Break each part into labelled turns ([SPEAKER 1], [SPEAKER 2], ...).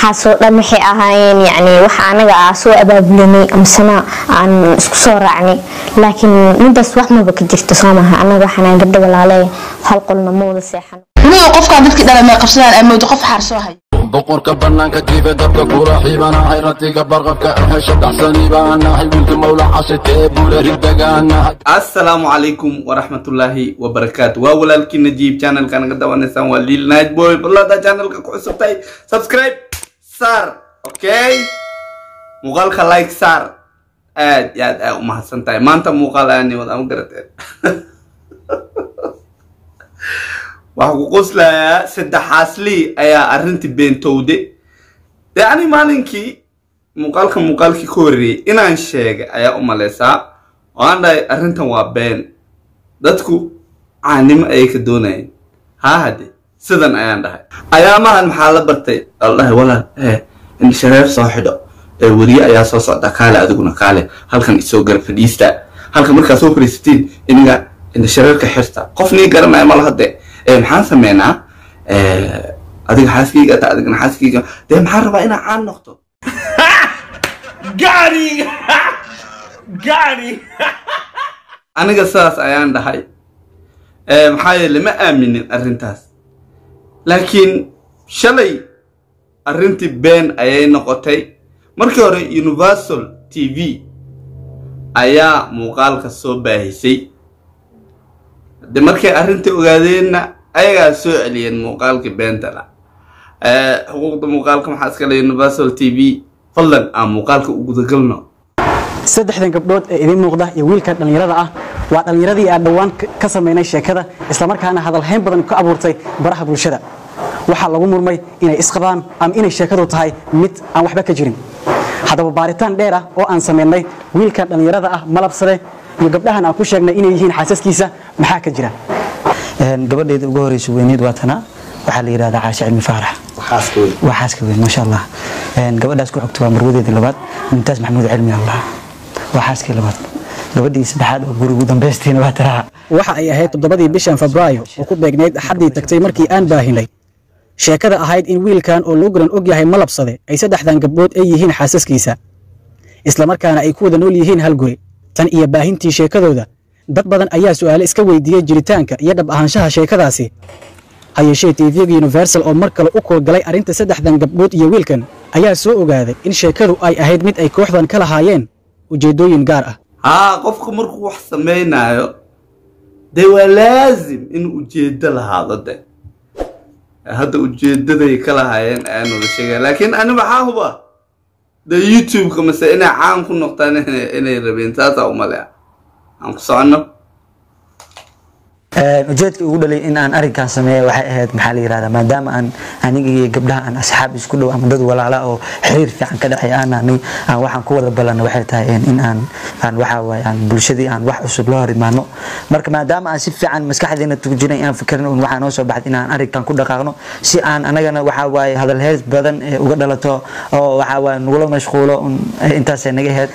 [SPEAKER 1] waxaasoo dhan waxay ahaayeen yani waxa anaga soo abaabulanay amsana aan isku soo raacnay laakiin midaas wax maba ka jirto Soomaha anaga waxaan gabdho walaalay hal qolna ma wada seexan
[SPEAKER 2] inuu qofka dadkii dhalay qabsadaan ay moodo qof xaar soo hay
[SPEAKER 3] boqorka banaanka jiifa dabka kula xiibana hayratiga barqabka hesha dhaxsani baana xilka mawla xasatee buulari dagaana
[SPEAKER 4] assalaamu calaykum waraxmatullaahi wabarakaatu waa walaalkii Najiib channel kan ka dawanaysan waa Lil Night Boy balada channel ka ku cusubtay subscribe sar okay muuqaalka like sar aad u mahadsantahay maanta muuqaal aan wada am garateen waxa ku qoslaya saddexaasli ayaa arinti beentowde yani maalinkii muuqaalkii ka horreeyay inaan sheegay ayaa u maleysaa oo aan dhahay arrintan waa been dadku caanimo ay ka doonayeen hade sidan ayaan dhahay ayaamahan maxaa la bartay allahi walaal in shareer soo xidho wariye ayaa soo socda kaale adiguna kaale halkan isoo gar fadhiista halkan markaa soo fadhiistiin iniga in shareerka xirta qofnii garanaya ma lahade maxaan sameynaa adiga xaaskeyga ta adigna xaaskeyga dee maxaan rabaa inaan caan noqdo gaari aniga saas ayaan dhahay maxaa yeelay ma aaminin arrintaas laakiin shalay arrintii been ayay noqotay markii hore Universal TV ayaa muuqaalka soo baahisay de markay arrintii ogaadeenna ayaga soo celiyeen muuqaalkii beenta la xuquuqda muuqaalka maxaa iska leeyahay Universal TV fadlan aan muuqaalka u gudagalno
[SPEAKER 5] saddexdan gabdhood ee idin muuqda iyo wiilka dhalinyarada ah waa dhalinyaradii aan dhawaan ka sameynay sheekada isla markaana hadal hayn badan ka abuurtay baraha bulshada waxa lagu murmay inay isqabaan ama inay sheekadu tahay mid aan waxba ka jirin hadaba baaritaan dheer ah oo aan sameynay wiilka dhalinyarada ah malabsade iyo gabdhahan aan ku sheegnay inay yihiin xaasaskiisa maxaa ka jira
[SPEAKER 6] gabadheeda ugu horeyso weyneed waa tana waxa la yiraahdaa Caasha Cilmi Faarax waxaaska weyn ma sha Allah gabadhaas ku xigto waa marwadeeda labaad Mumtaaz Maxamuud Cilmi Allah waxaaska labaad gabadhii saddexaad oo guriga dambeysteen waa tara
[SPEAKER 5] waxa ay ahayd 7 bishan Febraayo oo ku beegneyd xadii tagtay markii aan baahinay sheekada ahayd in wiilkan oo loo garan og yahay malabsade ay saddexdan gabdhood ay yihiin xaasaskiisa isla markaana ay ku wada nool yihiin hal guri tan iyo baahintii sheekadooda dad badan ayaa su'aalo iska weydiiyay jiritaanka iyo dhab ahaanshaha sheekadaasi hay'adda TV-ga Universal oo mar kale u koolgalay arinta saddexdan gabdhood iyo wiilkan ayaa soo ogaaday in sheekadu ay ahayd mid ay kooxdan ka lahaayeen ujeedooyin gaar ah
[SPEAKER 4] qofku markuu wax sameeynayo de waa laazim in ujeedo lahaado de hadda ujeedaday ka lahaayeen aanu la sheegay laakiin ani maxaa huba de YouTube kama se ina caan ku noqdaan inay rabeen taasa u maleeya aan ku socono
[SPEAKER 6] ujeedkii ugu dhalay in aan arrinkan sameeyo waxay ahayd maxaa la yiraahdaa maadaama aan aniga iyo gabdhaha aan asxaab isku dhow ama dad walaala oo xiriir fiican ka dhaxay aan waxaan ku wada balana waxay tahay in aan waxa waay aan bulshadii aan wax cusub loo horimaano marka maadaama aan si fiican maskaxdeena tuujinay aan fikirno waxaan noo soo baxay in aan arrinkan ku dhaqaaqno si aan anagana waxa waay hadal hees badan uga dhalato oo waxa waay nugula mashquulo intaas ay naga ahayd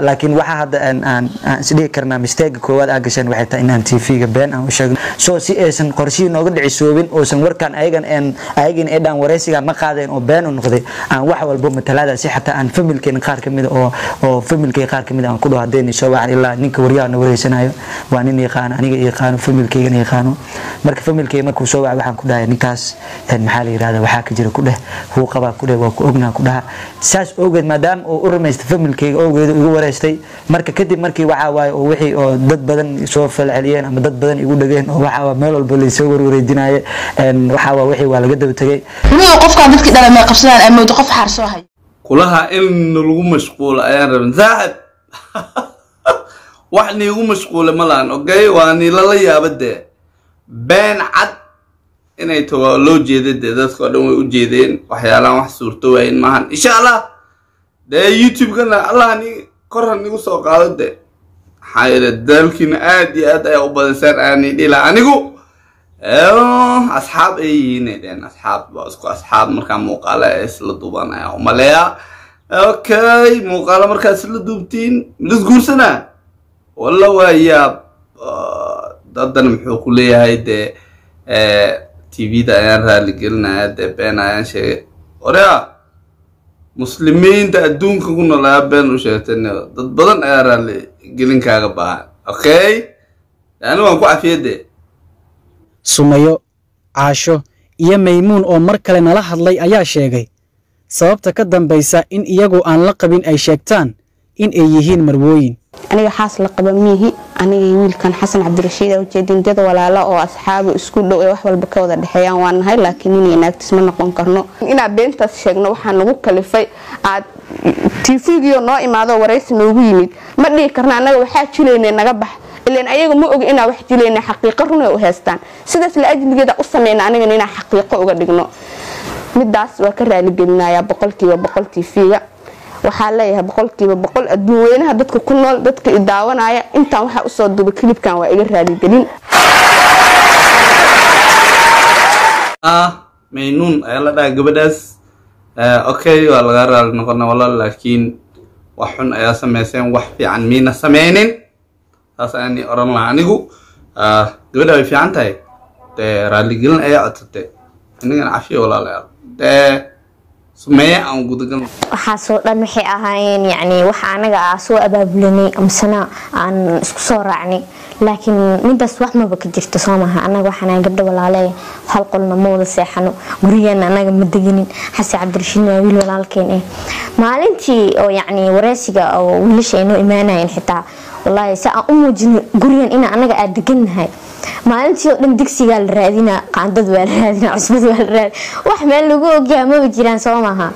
[SPEAKER 6] laakiin waxa hadda aan isdhihi karnaa mistake koowaad aan gashan waxay tahay in aan TV-ga been aan soo si aysan qorshihi nooga dhicisoobin oo san warkan ayagana ay dhan wareysiga ma qaadeen oo been u noqday aan wax walba matalada si xataa aan familkeen qaar kamid oo familkeen qaar kamid aan ku dhaadeen soo wacan ilaa ninka wariyaha wareysanayo waa nin yaqaan aniga yaqaan familkeena yaqaano marka familkeen markuu soo wac waxaan ku dhahay ninkaas maxaa la yiraahdaa waxa ka jira ku dheh huu qaba ku dheh waa ku ognaa ku dhaha saas ogeed maadaama oo u rumaystay familkeen ogeedo igu wareystay marka kadib markii waxa waay oo wixii oo dad badan soo falceliyeen ama dad badan igu dhageen waxa meel walba la soo wareejinayo waxa wixii waa laga daba tagay
[SPEAKER 2] inuu qofka dadkii dhalay qabsadaan ay moodo qof xaar soo hay
[SPEAKER 4] kulaha in lagu mashquul ayaan rabin saaxib wax niigu mashquul ma laan okay waa ni la yaabade been cad inay tahay loo jeeday dadka dhan way u jeedeen waxyaalahan wax suurto weyn maahan insha Allah YouTube kana Allah ni korhan nigu soo qaado حايل الدلكين عادي أدي أو بدسان أني ديلا أنيقو أصحاب ندين أصحاب باسكو أصحاب مركان مقالة إسلطوبان يا ملايا أوكي مقالة مركان إسلطوبتين لسقور سنة والله ويا ضدنا محوق لي هيدا TV دا أيان رالي قلنا هيدا بين أيان شيء وريا muslimiinta adduunka ku noolaa been u sheegtay dad badan ayaa raali gelinkaaga baahan okay yani waan ku cafiyade
[SPEAKER 5] Sumayo, Caasho iyo Maymuun oo mar kale nala hadlay ayaa sheegay sababta ka dambaysa in iyagu aan la qabin ay sheegtaan in ay yihiin marwooyin.
[SPEAKER 7] aniga xaas la qaba mihi aniga wiilkan Xasan Cabdirashiid oo jeedin dad walaalo oo asxaab isku dhow wax walba ka wada dhaxeeyaan waan nahay laakiin inay naagtis ma noqon karno ina beentaas sheegno waxaan lagu kalifay aad TV-giyo noo imaado wareysi noogu yimid ma dhigi karna anaga waxa jileynay naga bax ileen ayaga ma og ina wax jileynay xaqiiqo run u haystaan sidaas la ajligeeda u sameeyna aniga ina xaqiiqo uga dhigno midaas waa ka raali gelinayaa 100% TV-ga waxaa leeyahay 100% adduun weynaha dadka ku nool dadka idaawanaya intaan waxa u soo duubay clipkan waa iga raali gelin
[SPEAKER 4] Maynuun ayaa la dhahay gabadhaas okay waa laga raali noqona walaal laakiin wax xun ayaa sameyseen wax fiican miina sameynin taas aan oran lahaa anigu gabadha way fiican tahay raali gelin ayaa codsatay aniga cafiyo walaalayaal Sumaye aan gudagal
[SPEAKER 1] waxaa soo dhan waxay ahaayeen yani waxa anaga soo abaabulanay amsana aan isku soo raacnay laakiin midaas wax ma ka jirto Soomaha anaga waxaan gabdho walaalay hal qolna mooda seexano gurigeena anaga ma deginin Xasan Cabdirashiid waa wiil walaalkeen maalintii oo yani wareysiga oo wiilasha inoo imaanayeen xitaa wallahi saa u muujin gurigan ina anaga aad deganahay maalintii oo dhan digsiga la raadina qaandad waa la raadina cusbad waa la raadina wax meel lagu ogyahay ma jiraan Soomaha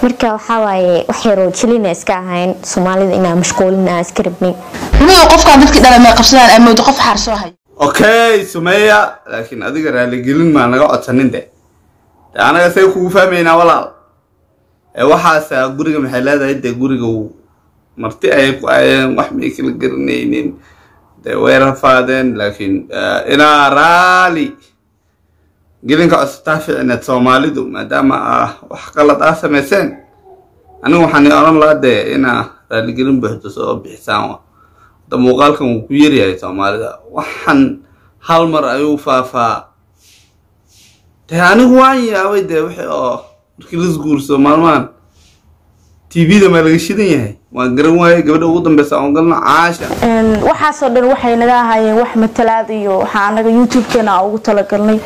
[SPEAKER 1] marka waxa waaye wax yar oo jilina iska ahayn Soomaalida ina mashquulina iska rabnay
[SPEAKER 2] Ruuxa qofka dadkii dhalay ma qabsadaan ay moodo qof xaar soo hay
[SPEAKER 4] okay Sumaya laakiin adiga raali gelin ma naga codsanin anaga say kugu fahmayna walaal waxaas guriga maxay leedahay guriga marti ay ku ayeen wax ma kala garanaynin weerar faadeen laakiin ina raali gelinka cusubtaa fiicneed Soomaalidu maadaama wax qalad sameyseen anigu waxaan oran lahaa ina raali gelin buuxdo soo bixisaan muuqaalkan uu ku yaryahay Soomaalida waxaan hal mar ayuu faafaa anigu waan yaabay wixii oo markii la isguurso maalmaan TV-da ma laga shidan yahay waan garan waayay gabadha ugu dambaysa oo galno Caasha
[SPEAKER 8] waxa soo dhan waxay naga ahaayeen wax matalaad iyo waxa anaga YouTube-keena ugu talagalnay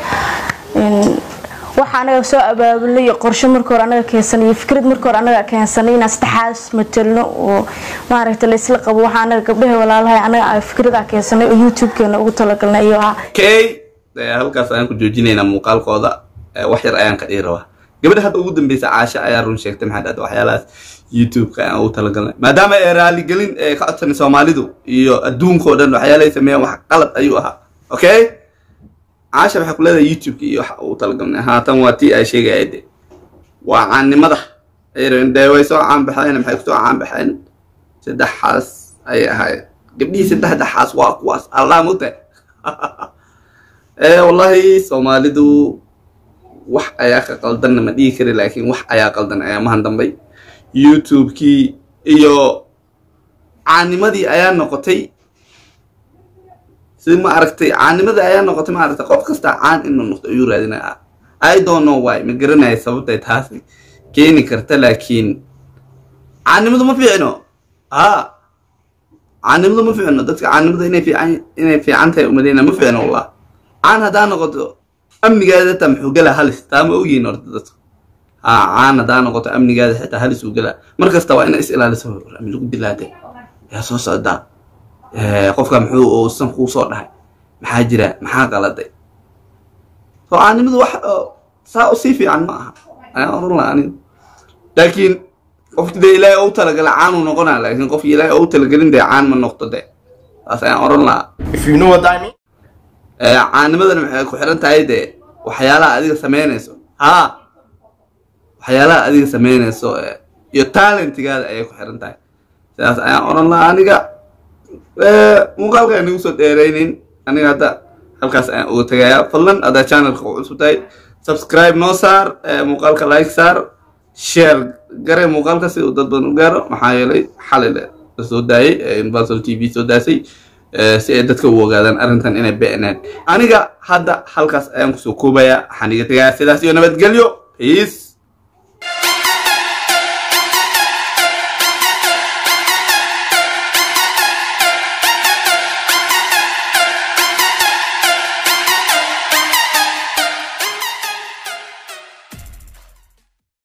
[SPEAKER 8] waxa anaga soo abaabulay qorshe markii hore anaga keensanay fikrad markii hore anaga keensanay in saddexaas matalno oo maaragtay la isla qabo waxa anaga gabdhaha walaalahay anaga fikrada keensanay oo YouTube-keena ugu talagalnay iyo
[SPEAKER 4] okay halkaas aan ku joojinayna muuqaalkooda wax yar ayaan ka dhiiraba gabadha hadda ugu dambaysa Caasha ayaa run sheegtay maxay dhahday waxyaalahaas YouTube-ka aan u talagalnay maadaama ay raali gelin ka codsanay Soomaalidu iyo adduunka oo dhan waxyaalahay sameeyaan wax qalad ayuu ahaa okay Caasha waxa ku leedahay YouTube-ka iyo waxa uu talagalnay haatan waa tii ay sheegayeen waa caannimada ayran daaway soo caan baxayna maxay ku soo caan baxeen saddexaas ay ahayd gabdhii saddexaas waa kuwaas Allah mute wallahi Soomaalidu wax ayaa ka qaldan ma dhigi kari laakiin wax ayaa qaldan ayaa mahan dambay YouTube-kii iyo caanimadii ayaa noqotay si ma aragtay caanimadii ayaa noqotay ma aragtay qof kasta caan inuu noqdo ayuu raadinaa I don't know why ma garanayo sababtay taas keeni karta laakiin caanimadu ma fiicno caanimadu ma fiicno dadka caanimadu inay fiican tahay umadayna ma fiicno wallah caan hadaa noqoto amnigaada ta muxuu galaa halis taama ogiin horta dadka caan hadaa noqoto amnigaada xitaa halis uu galaa markasta waa in is ilaaliso amni lagu dilaatay yaa soo socda qofka muxuu oo san ku soo dhahay maxaa jira maxaa qaladay soo caanimadu wax saa u sii fiican ma aha ayaan oran lahaa anigu laakiin qofkii ilaahay uu talagalay caan uu noqonaa laakiin qofkii ilaahay uu talagalin caan ma noqdo taas ayaan oran lahaa
[SPEAKER 9] if you know what I mean
[SPEAKER 4] caanimadana maxay ku xiran tahay waxyaalaha adiga sameynayso waxyaalaha adiga sameynayso iyo talentigaada ayay ku xiran tahay sidaas ayaan oran lahaa aniga muuqaalka aan igu soo dheeraynin aniga hadda halkaas ayaan uga tagayaa fadlan haddaa channelka u cusub tahay subscribe noo saar muuqaalka like saar share garee muuqaalka si uu dad badan u gaaro maxaa yeelay xalay la soo daayay Universal TV soo daasay si ay dadka u ogaadaan arrintan inay beenaan aniga hadda halkaas ayaan ku soo koobayaa waxaan iga tagayaa sidaas iyo nabadgelyo peace